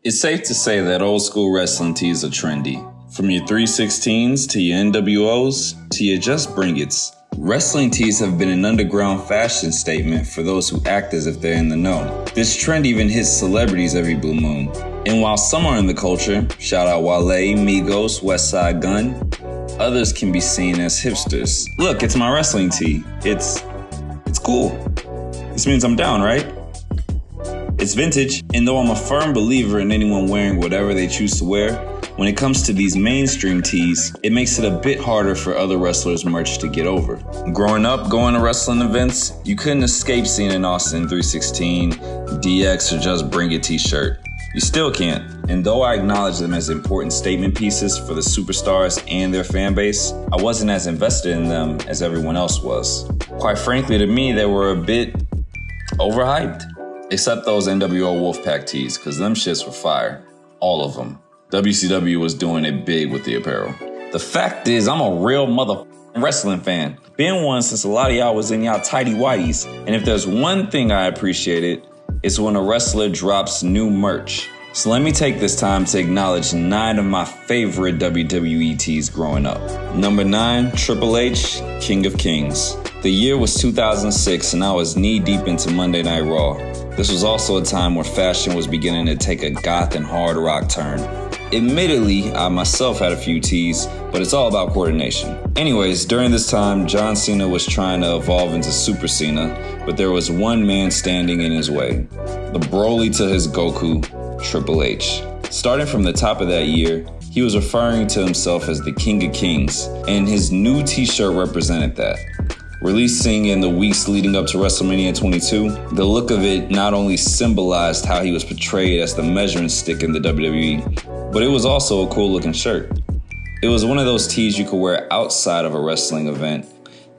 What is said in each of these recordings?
It's safe to say that old school wrestling tees are trendy. From your 316s to your NWOs to your Just Bring It's. Wrestling tees have been an underground fashion statement for those who act as if they're in the know. This trend even hits celebrities every blue moon. And while some are in the culture, shout out Wale, Migos, Westside Gun, others can be seen as hipsters. Look, it's my wrestling tee. It's cool. This means I'm down, right? It's vintage, and though I'm a firm believer in anyone wearing whatever they choose to wear, when it comes to these mainstream tees, it makes it a bit harder for other wrestlers' merch to get over. Growing up, going to wrestling events, you couldn't escape seeing an Austin 316, DX, or Just Bring It t-shirt. You still can't, and though I acknowledge them as important statement pieces for the superstars and their fan base, I wasn't as invested in them as everyone else was. Quite frankly, to me, they were a bit overhyped. Except those NWO Wolfpack tees, cause them shits were fire. All of them. WCW was doing it big with the apparel. The fact is, I'm a real wrestling fan. Been one since a lot of y'all was in y'all tighty whities. And if there's one thing I appreciated, it's when a wrestler drops new merch. So let me take this time to acknowledge 9 of my favorite WWE tees growing up. Number 9, Triple H, King of Kings. The year was 2006 and I was knee-deep into Monday Night Raw. This was also a time where fashion was beginning to take a goth and hard rock turn. Admittedly, I myself had a few tees, but it's all about coordination. Anyways, during this time, John Cena was trying to evolve into Super Cena, but there was one man standing in his way. The Broly to his Goku, Triple H. Starting from the top of that year, he was referring to himself as the King of Kings, and his new t-shirt represented that. Releasing in the weeks leading up to WrestleMania 22, the look of it not only symbolized how he was portrayed as the measuring stick in the WWE, but it was also a cool looking shirt. It was one of those tees you could wear outside of a wrestling event,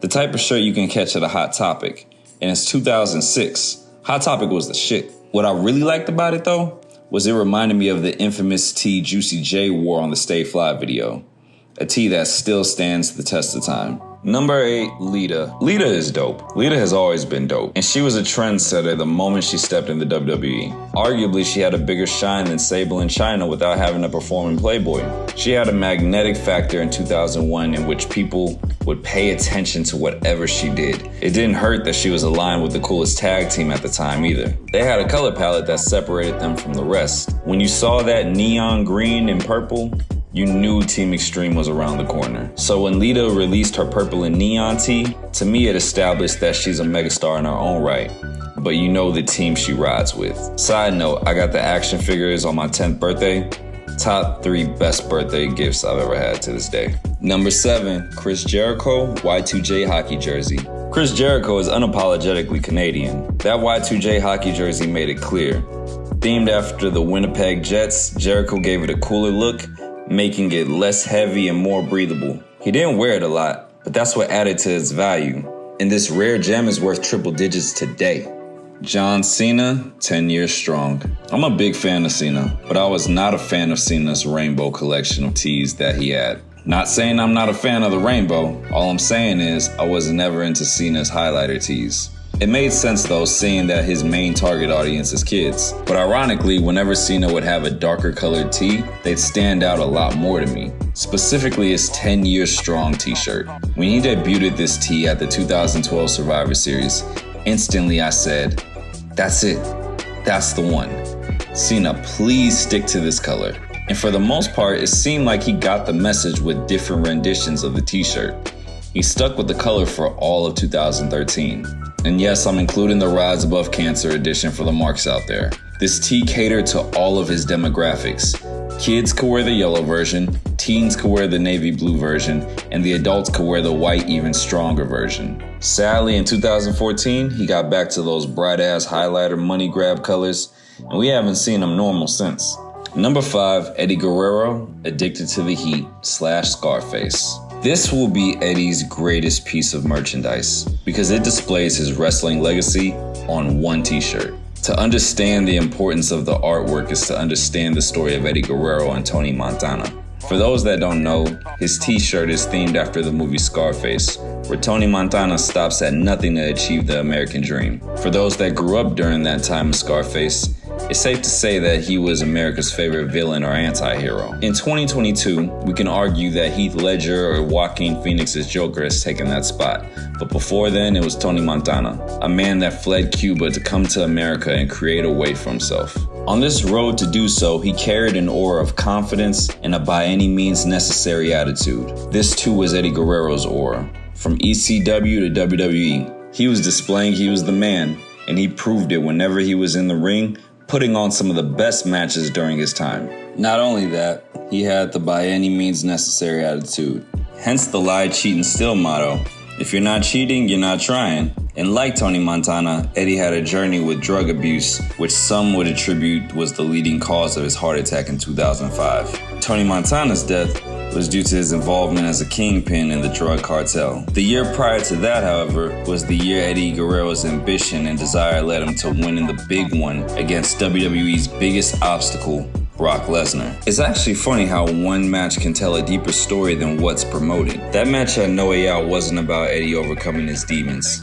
the type of shirt you can catch at a Hot Topic, and it's 2006. Hot Topic was the shit. What I really liked about it though, was it reminded me of the infamous tee Juicy J wore on the Stay Fly video, a tee that still stands the test of time. Number 8, Lita. Lita is dope. Lita has always been dope, and she was a trendsetter the moment she stepped in the WWE. Arguably, she had a bigger shine than Sable in China without having to perform in Playboy. She had a magnetic factor in 2001 in which people would pay attention to whatever she did. It didn't hurt that she was aligned with the coolest tag team at the time either. They had a color palette that separated them from the rest. When you saw that neon green and purple, you knew Team Extreme was around the corner. So when Lita released her purple and neon tee, to me it established that she's a megastar in her own right. But you know the team she rides with. Side note, I got the action figures on my 10th birthday. Top 3 best birthday gifts I've ever had to this day. Number 7, Chris Jericho, Y2J hockey jersey. Chris Jericho is unapologetically Canadian. That Y2J hockey jersey made it clear. Themed after the Winnipeg Jets, Jericho gave it a cooler look, making it less heavy and more breathable. He didn't wear it a lot, but that's what added to its value. And this rare gem is worth triple digits today. John Cena, 10 years strong. I'm a big fan of Cena, but I was not a fan of Cena's rainbow collection of tees that he had. Not saying I'm not a fan of the rainbow, all I'm saying is I was never into Cena's highlighter tees. It made sense though, seeing that his main target audience is kids. But ironically, whenever Cena would have a darker colored tee, they'd stand out a lot more to me. Specifically his 10 years strong t-shirt. When he debuted this tee at the 2012 Survivor Series, instantly I said, that's it, that's the one. Cena, please stick to this color. And for the most part, it seemed like he got the message with different renditions of the t-shirt. He stuck with the color for all of 2013. And yes, I'm including the Rise Above Cancer edition for the marks out there. This tee catered to all of his demographics. Kids could wear the yellow version, teens could wear the navy blue version, and the adults could wear the white, even stronger version. Sadly, in 2014, he got back to those bright-ass highlighter money grab colors, and we haven't seen them normal since. Number 5, Eddie Guerrero, Addicted to the Heat / Scarface. This will be Eddie's greatest piece of merchandise because it displays his wrestling legacy on one t-shirt. To understand the importance of the artwork is to understand the story of Eddie Guerrero and Tony Montana. For those that don't know, his t-shirt is themed after the movie Scarface, where Tony Montana stops at nothing to achieve the American dream. For those that grew up during that time of Scarface, it's safe to say that he was America's favorite villain or anti-hero. In 2022, we can argue that Heath Ledger or Joaquin Phoenix's Joker has taken that spot. But before then, it was Tony Montana, a man that fled Cuba to come to America and create a way for himself. On this road to do so, he carried an aura of confidence and a by any means necessary attitude. This too was Eddie Guerrero's aura. From ECW to WWE, he was displaying he was the man, and he proved it whenever he was in the ring, putting on some of the best matches during his time. Not only that, he had the by any means necessary attitude. Hence the lie, cheat, and steal motto. If you're not cheating, you're not trying. And like Tony Montana, Eddie had a journey with drug abuse, which some would attribute was the leading cause of his heart attack in 2005. Tony Montana's death was due to his involvement as a kingpin in the drug cartel. The year prior to that, however, was the year Eddie Guerrero's ambition and desire led him to winning the big one against WWE's biggest obstacle, Brock Lesnar. It's actually funny how one match can tell a deeper story than what's promoted. That match at No Way Out wasn't about Eddie overcoming his demons.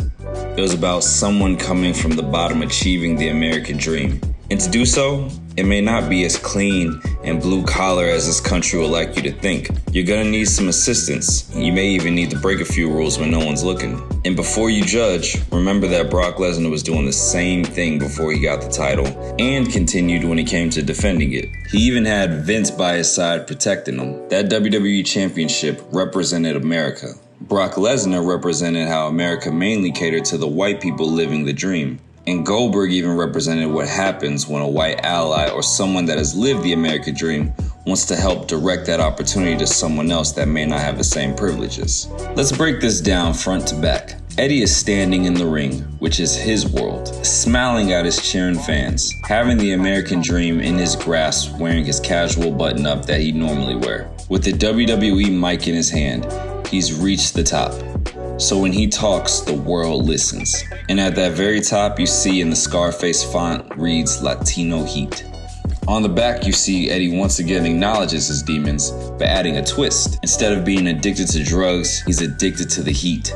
It was about someone coming from the bottom achieving the American dream. And to do so, it may not be as clean and blue collar as this country would like you to think. You're gonna need some assistance. You may even need to break a few rules when no one's looking. And before you judge, remember that Brock Lesnar was doing the same thing before he got the title and continued when it came to defending it. He even had Vince by his side protecting him. That WWE Championship represented America. Brock Lesnar represented how America mainly catered to the white people living the dream. And Goldberg even represented what happens when a white ally or someone that has lived the American dream wants to help direct that opportunity to someone else that may not have the same privileges. Let's break this down front to back. Eddie is standing in the ring, which is his world, smiling at his cheering fans, having the American dream in his grasp, wearing his casual button-up that he'd normally wear. With the WWE mic in his hand, he's reached the top. So when he talks, the world listens. And at that very top, you see in the Scarface font reads Latino Heat. On the back, you see Eddie once again acknowledges his demons by adding a twist. Instead of being addicted to drugs, he's addicted to the heat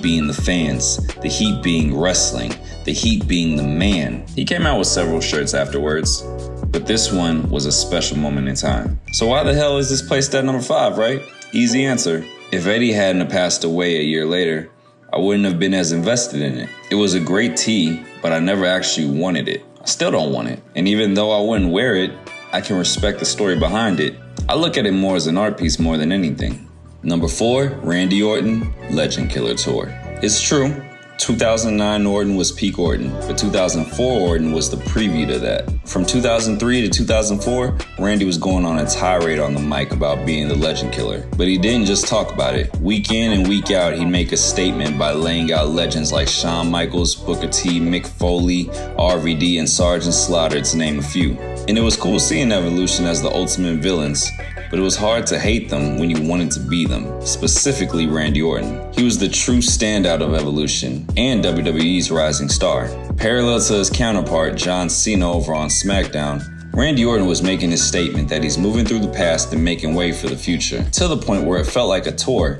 being the fans, the heat being wrestling, the heat being the man. He came out with several shirts afterwards, but this one was a special moment in time. So why the hell is this placed at number 5, right? Easy answer. If Eddie hadn't passed away a year later, I wouldn't have been as invested in it. It was a great tee, but I never actually wanted it. I still don't want it. And even though I wouldn't wear it, I can respect the story behind it. I look at it more as an art piece more than anything. Number 4, Randy Orton, Legend Killer Tour. It's true, 2009 Orton was peak Orton, but 2004 Orton was the preview to that. From 2003 to 2004, Randy was going on a tirade on the mic about being the Legend Killer. But he didn't just talk about it. Week in and week out, he'd make a statement by laying out legends like Shawn Michaels, Booker T, Mick Foley, RVD, and Sergeant Slaughter, to name a few. And it was cool seeing Evolution as the ultimate villains, but it was hard to hate them when you wanted to be them, specifically Randy Orton. He was the true standout of Evolution and WWE's rising star. Parallel to his counterpart, John Cena over on SmackDown, Randy Orton was making his statement that he's moving through the past and making way for the future, to the point where it felt like a tour,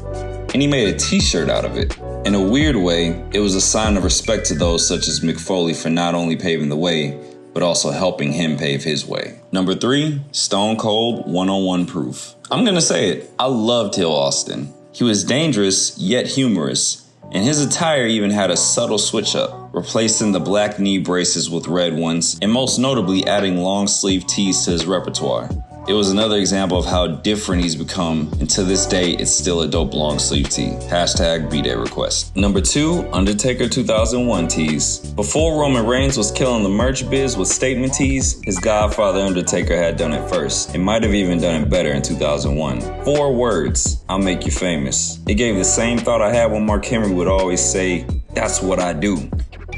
and he made a t-shirt out of it. In a weird way, it was a sign of respect to those such as Mick Foley for not only paving the way, but also helping him pave his way. Number 3, Stone Cold one-on-one proof. I'm gonna say it, I loved Hill Austin. He was dangerous, yet humorous, and his attire even had a subtle switch up, replacing the black knee braces with red ones, and most notably adding long sleeve tees to his repertoire. It was another example of how different he's become, and to this day, it's still a dope long sleeve tee. Hashtag B-Day request. Number 2, Undertaker 2001 tees. Before Roman Reigns was killing the merch biz with statement tees, his godfather Undertaker had done it first. It might have even done it better in 2001. 4 words, I'll make you famous. It gave the same thought I had when Mark Henry would always say, "That's what I do."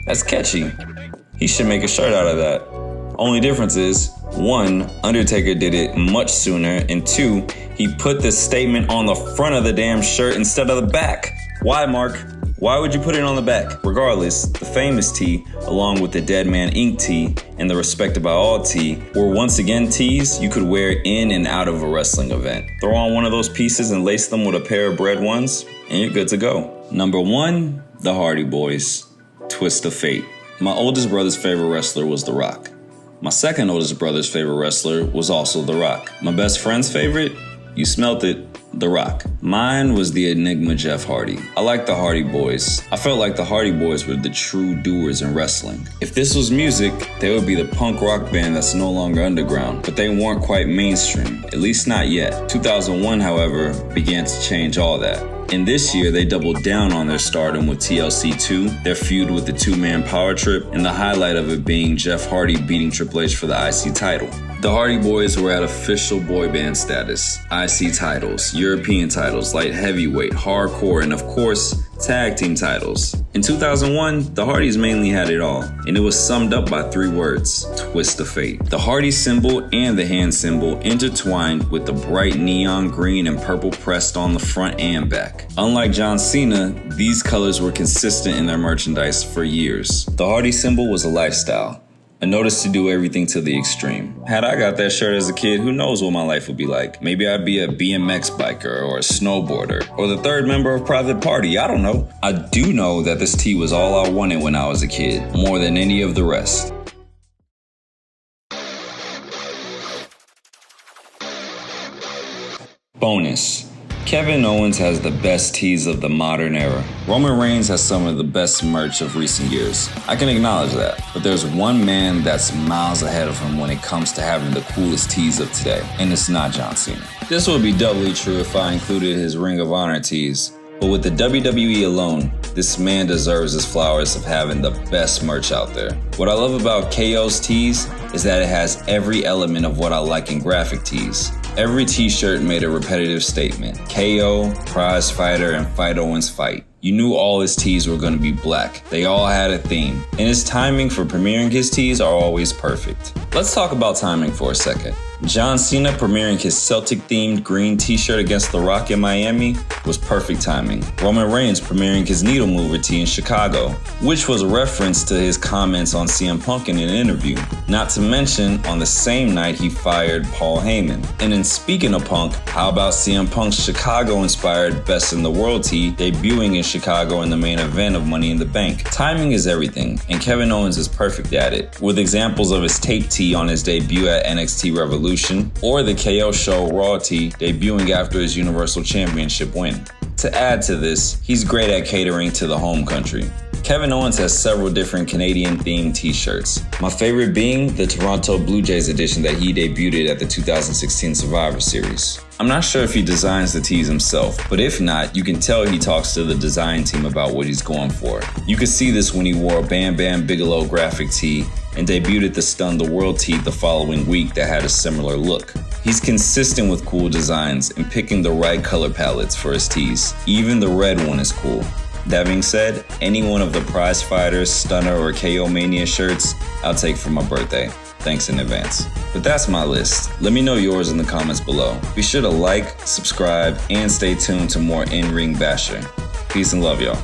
That's catchy. He should make a shirt out of that. Only difference is, 1, Undertaker did it much sooner, and 2, he put this statement on the front of the damn shirt instead of the back. Why, Mark? Why would you put it on the back? Regardless, the famous tee, along with the Dead Man Inc. tee and the Respected by All tee, were once again tees you could wear in and out of a wrestling event. Throw on one of those pieces and lace them with a pair of Bred Ones, and you're good to go. Number 1, the Hardy Boyz, Twist of Fate. My oldest brother's favorite wrestler was The Rock. My second oldest brother's favorite wrestler was also The Rock. My best friend's favorite? You smelt it. The Rock. Mine was the Enigma Jeff Hardy. I like the Hardy Boyz. I felt like the Hardy Boyz were the true doers in wrestling. If this was music, they would be the punk rock band that's no longer underground, but they weren't quite mainstream, at least not yet. 2001, however, began to change all that. And this year, they doubled down on their stardom with TLC 2, their feud with the two-man power trip, and the highlight of it being Jeff Hardy beating Triple H for the IC title. The Hardy Boyz were at official boy band status, IC titles, European titles, light heavyweight, hardcore, and of course, tag team titles. In 2001, the Hardys mainly had it all, and it was summed up by 3 words: twist of fate. The Hardy symbol and the hand symbol intertwined with the bright neon green and purple pressed on the front and back. Unlike John Cena, these colors were consistent in their merchandise for years. The Hardy symbol was a lifestyle. A notice to do everything to the extreme. Had I got that shirt as a kid, who knows what my life would be like. Maybe I'd be a BMX biker or a snowboarder or the third member of Private Party, I don't know. I do know that this tee was all I wanted when I was a kid, more than any of the rest. Bonus. Kevin Owens has the best tees of the modern era. Roman Reigns has some of the best merch of recent years. I can acknowledge that. But there's one man that's miles ahead of him when it comes to having the coolest tees of today, and it's not John Cena. This would be doubly true if I included his Ring of Honor tees. But with the WWE alone, this man deserves his flowers of having the best merch out there. What I love about KO's tees is that it has every element of what I like in graphic tees. Every t-shirt made a repetitive statement. KO, prize fighter, and fight Owens fight. You knew all his tees were going to be black. They all had a theme. And his timing for premiering his tees are always perfect. Let's talk about timing for a second. John Cena premiering his Celtic-themed green t-shirt against The Rock in Miami was perfect timing. Roman Reigns premiering his Needle Mover tee in Chicago, which was a reference to his comments on CM Punk in an interview. Not to mention, on the same night he fired Paul Heyman. And in speaking of Punk, how about CM Punk's Chicago-inspired Best in the World tee debuting in Chicago in the main event of Money in the Bank? Timing is everything, and Kevin Owens is perfect at it, with examples of his tape tee on his debut at NXT Revolution, or the KO Show Raw tee debuting after his Universal Championship win. To add to this, he's great at catering to the home country. Kevin Owens has several different Canadian-themed t-shirts, my favorite being the Toronto Blue Jays edition that he debuted at the 2016 Survivor Series. I'm not sure if he designs the tees himself, but if not, you can tell he talks to the design team about what he's going for. You could see this when he wore a Bam Bam Bigelow graphic tee and debuted the Stun the World tee the following week that had a similar look. He's consistent with cool designs and picking the right color palettes for his tees. Even the red one is cool. That being said, any one of the Prize Fighters, Stunner, or KO Mania shirts, I'll take for my birthday. Thanks in advance. But that's my list. Let me know yours in the comments below. Be sure to like, subscribe, and stay tuned to more In-Ring Basher. Peace and love, y'all.